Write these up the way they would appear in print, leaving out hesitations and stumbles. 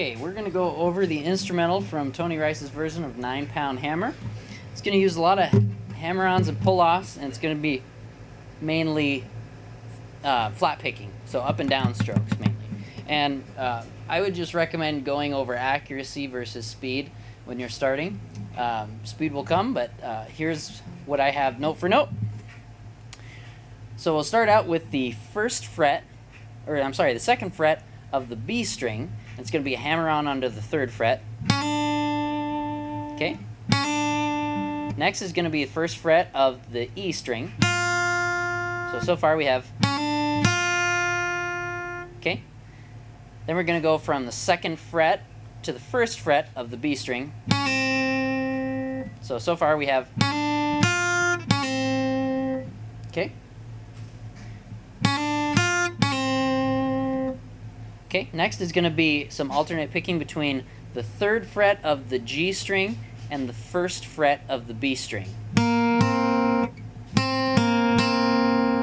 Okay, we're going to go over the instrumental from Tony Rice's version of 9-pound hammer. It's going to use a lot of hammer-ons and pull-offs, and it's going to be mainly flat picking, so up and down strokes mainly. And I would just recommend going over accuracy versus speed when you're starting. Speed will come, but here's what I have note for note. So we'll start out with the the second fret of the B string. It's going to be a hammer-on under the 3rd fret. Okay. Next is going to be the 1st fret of the E string. So far we have. Okay. Then we're going to go from the 2nd fret to the 1st fret of the B string. So far we have. Okay. Okay, next is going to be some alternate picking between the 3rd fret of the G string and the 1st fret of the B string.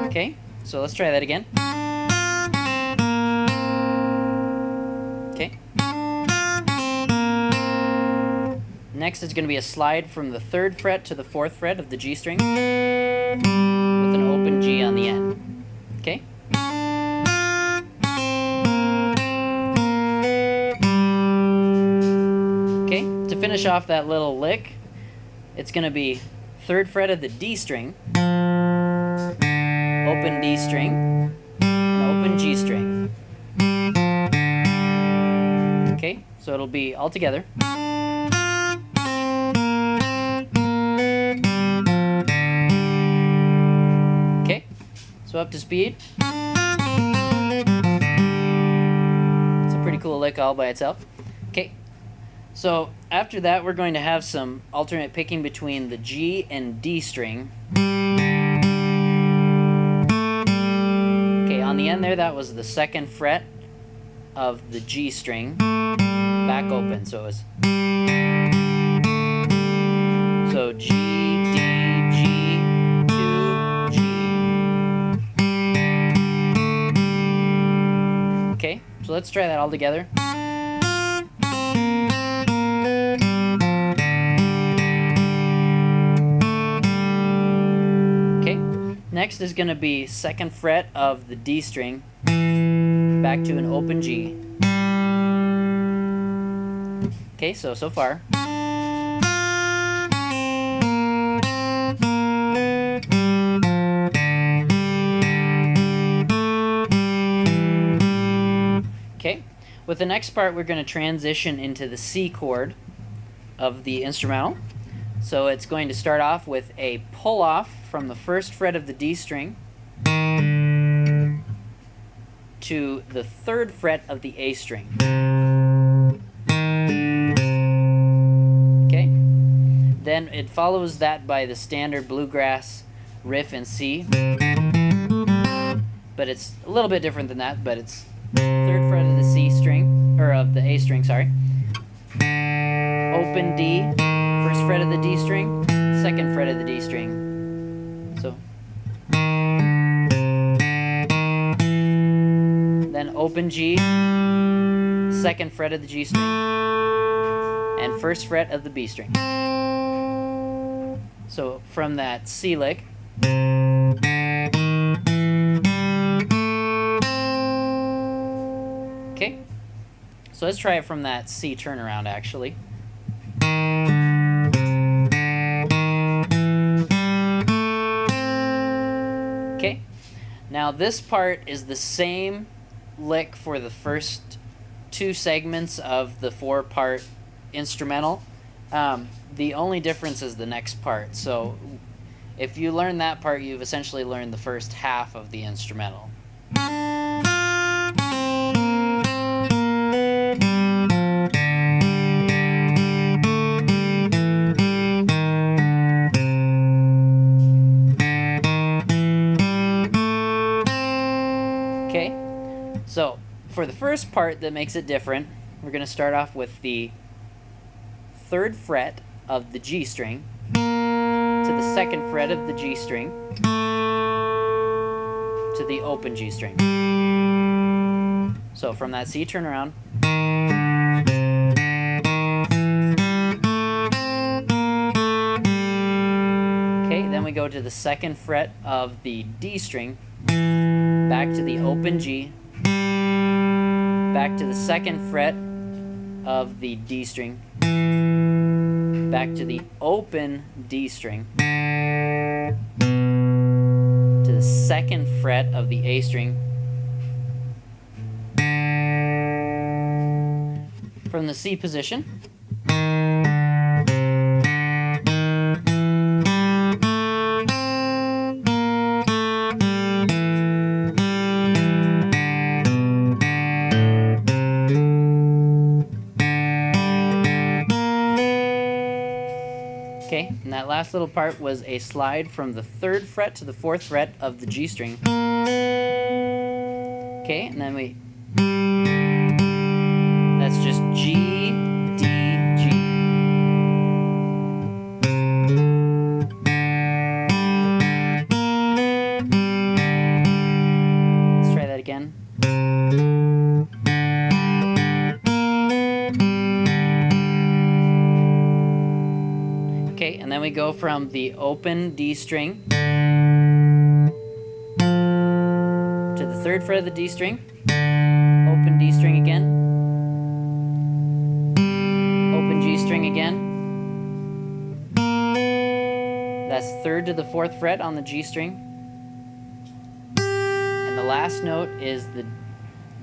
Okay, so let's try that again. Okay. Next is going to be a slide from the 3rd fret to the 4th fret of the G string with an open G on the end. Okay. To finish off that little lick, it's going to be 3rd fret of the D string, open D string, and open G string. Okay, so it'll be all together. Okay, so up to speed. It's a pretty cool lick all by itself. Okay. So after that, we're going to have some alternate picking between the G and D string. Okay, on the end there, that was the 2nd fret of the G string, back open. So it was G, D, G, 2, G. Okay, so let's try that all together. Next is going to be 2nd fret of the D string, back to an open G. Okay, so far. Okay, with the next part we're going to transition into the C chord of the instrumental. So it's going to start off with a pull-off from the 1st fret of the D string to the 3rd fret of the A string. Okay? Then it follows that by the standard bluegrass riff in C. But it's a little bit different than that, but it's 3rd fret of the C string, or of the A string, sorry. Open D, 1st fret of the D string, 2nd fret of the D string. So then open G, 2nd fret of the G string, and 1st fret of the B string. So from that C lick, okay, so let's try it from that C turnaround actually. Okay, now this part is the same lick for the first 2 segments of the 4-part instrumental. The only difference is the next part. So if you learn that part, you've essentially learned the first half of the instrumental. Okay, so for the first part that makes it different, we're going to start off with the 3rd fret of the G string to the 2nd fret of the G string to the open G string. So from that C, turn around. we go to the 2nd fret of the D string, back to the open G, back to the 2nd fret of the D string, back to the open D string, to the 2nd fret of the A string. From the C position, okay, and that last little part was a slide from the 3rd fret to the 4th fret of the G string. Okay, and then that's just G, D, G. Let's try that again. Okay, and then we go from the open D string to the 3rd fret of the D string, open D string again, open G string again. That's 3rd to the 4th fret on the G string. And the last note is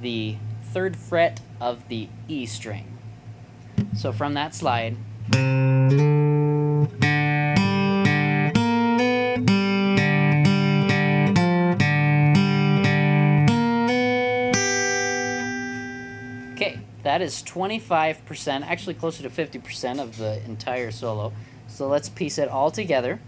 the 3rd fret of the E string. So from that slide, okay, that is 25%, actually closer to 50% of the entire solo. So let's piece it all together.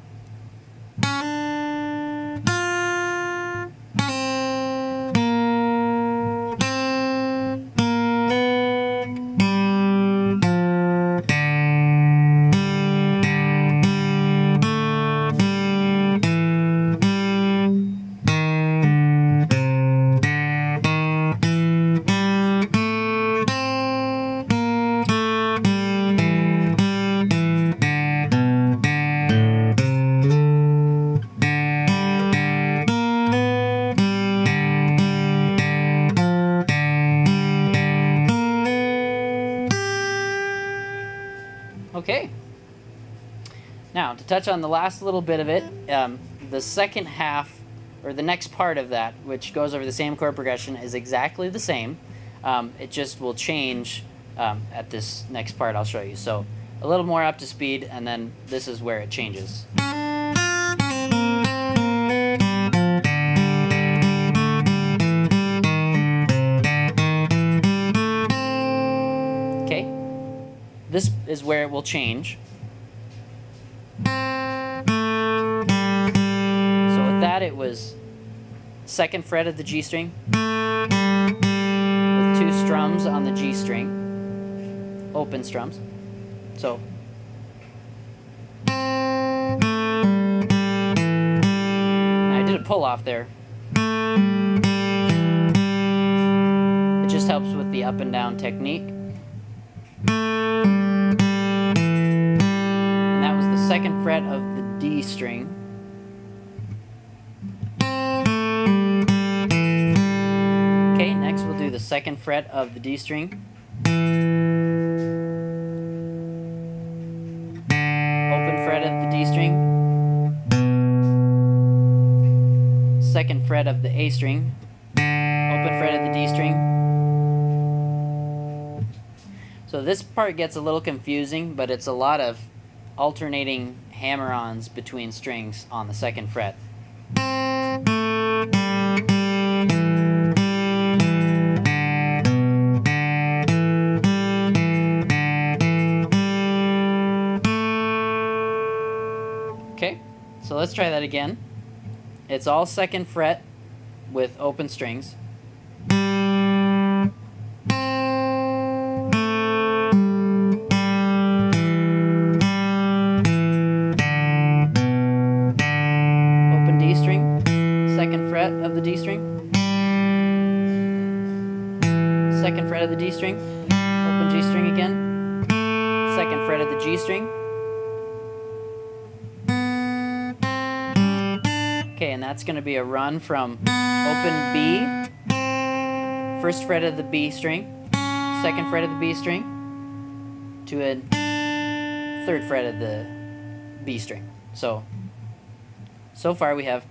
Okay. Now, to touch on the last little bit of it, the second half, or the next part of that, which goes over the same chord progression, is exactly the same. It just will change at this next part I'll show you. So, a little more up to speed, and then this is where it changes. This is where it will change. So with that, it was 2nd fret of the G string with 2 strums on the G string, open strums. So I did a pull off there. It just helps with the up and down technique. 2nd fret of the D string. Okay, next we'll do the 2nd fret of the D string. Open fret of the D string. 2nd fret of the A string. Open fret of the D string. So this part gets a little confusing, but it's a lot of alternating hammer-ons between strings on the 2nd fret. Okay, so let's try that again. It's all 2nd fret with open strings. Of the D string, 2nd fret of the D string, open G string again, 2nd fret of the G string, Okay, and that's going to be a run from open B, first fret of the B string, second fret of the B string, to a third fret of the B string. So far we have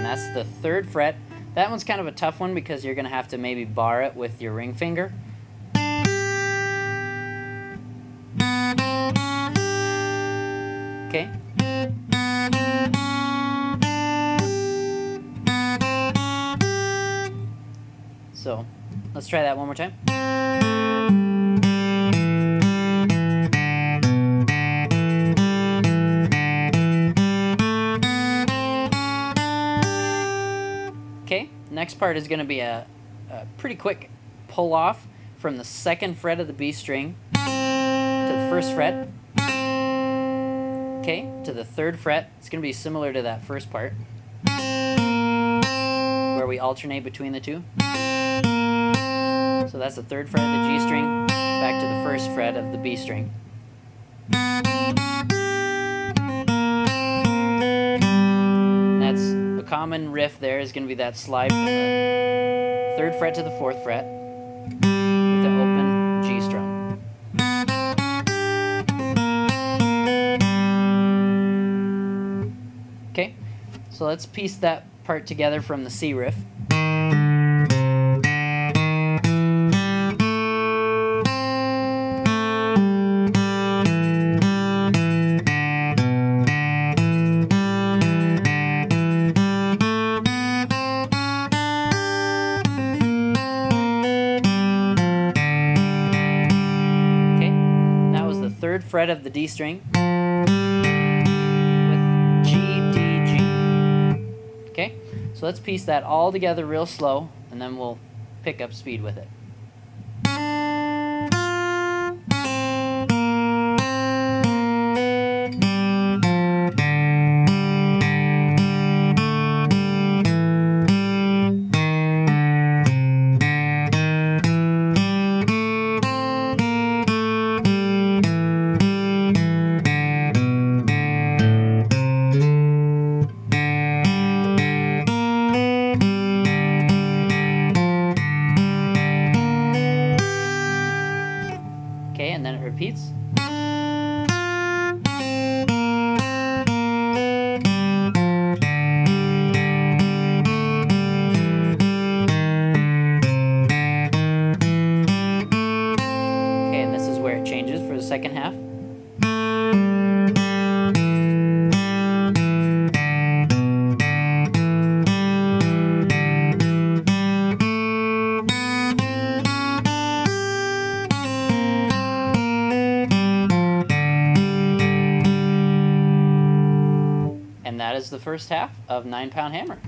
that's the third fret. That one's kind of a tough one because you're going to have to maybe bar it with your ring finger. Okay. So let's try that one more time. Okay, next part is going to be a pretty quick pull off from the second fret of the B string to the first fret, okay, to the third fret. It's going to be similar to that first part where we alternate between the two. So that's the third fret of the G string back to the first fret of the B string. Common riff there is going to be that slide from the third fret to the fourth fret with the open G strum. Okay, so let's piece that part together from the C riff. Third fret of the D string with G, D, G. Okay, so let's piece that all together real slow, and then we'll pick up speed with it. Okay, and then it repeats. Okay, and this is where it changes for the second half. And that is the first half of 9 Pound Hammer.